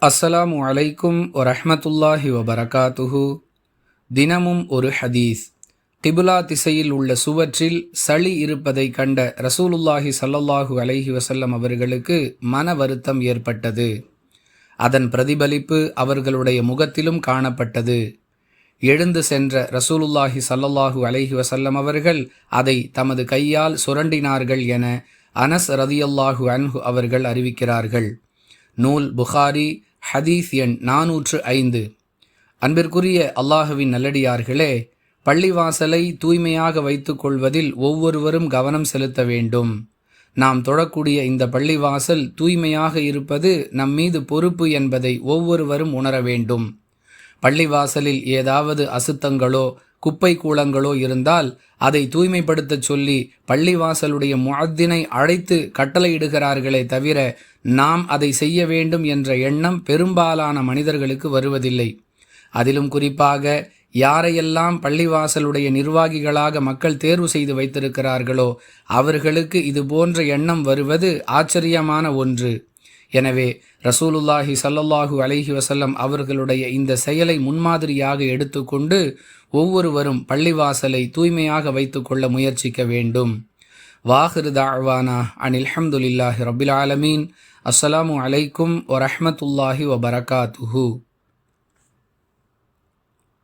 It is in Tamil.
அஸ்ஸலாமு அலைக்கும் வரஹ்மத்துல்லாஹி வபரகாத்துஹு. தினமும் ஒரு ஹதீஸ். கிபுலா திசையில் உள்ள சுவற்றில் சளி இருப்பதை கண்ட ரசூலுல்லாஹி ஸல்லல்லாஹு அலைஹி வஸல்லம் அவர்களுக்கு மன வருத்தம் ஏற்பட்டது. அதன் பிரதிபலிப்பு அவர்களுடைய முகத்திலும் காணப்பட்டது. எழுந்து சென்ற ரசூலுல்லாஹி ஸல்லல்லாஹு அலைஹி வஸல்லம் அவர்கள் அதை தமது கையால் சுரண்டினார்கள் என அனஸ் ரதியல்லாஹு அன்ஹு அவர்கள் அறிவிக்கிறார்கள். நூல் புகாரி, ஹதீஸ் எண் 405. அன்பிற்குரிய அல்லாஹுவின் நல்லடியார்களே, பள்ளிவாசலை தூய்மையாக வைத்துக் கொள்வதில் ஒவ்வொருவரும் கவனம் செலுத்த வேண்டும். நாம் தொழக்கூடிய இந்த பள்ளிவாசல் தூய்மையாக இருப்பது நம் மீது பொறுப்பு என்பதை ஒவ்வொருவரும் உணர வேண்டும். பள்ளிவாசலில் ஏதாவது அசுத்தங்களோ குப்பை கூளங்களோ இருந்தால் அதை தூய்மைப்படுத்தச் சொல்லி பள்ளிவாசலுடைய முஅத்தினை அழைத்து கட்டளையிடுகிறார்களே தவிர நாம் அதை செய்ய வேண்டும் என்ற எண்ணம் பெரும்பாலான மனிதர்களுக்கு வருவதில்லை. அதிலும் குறிப்பாக யாரையெல்லாம் பள்ளிவாசலுடைய நிர்வாகிகளாக மக்கள் தேர்வு செய்து வைத்திருக்கிறார்களோ அவர்களுக்கு இது போன்ற எண்ணம் வருவது ஆச்சரியமான ஒன்று. எனவே ரசூலுல்லாஹி ஸல்லல்லாஹு அலைஹி வஸல்லம் அவர்களுடைய இந்த செயலை முன்மாதிரியாக எடுத்துக்கொண்டு ஒவ்வொருவரும் பள்ளிவாசலை தூய்மையாக வைத்துக் கொள்ள முயற்சிக்க வேண்டும். வாஹிரு தஅவானா அனில் ஹம்துலில்லாஹி ரப்பில் ஆலமீன். அஸ்ஸலாமு அலைக்கும் வரஹ்மத்துல்லாஹி வபரகாத்துஹு.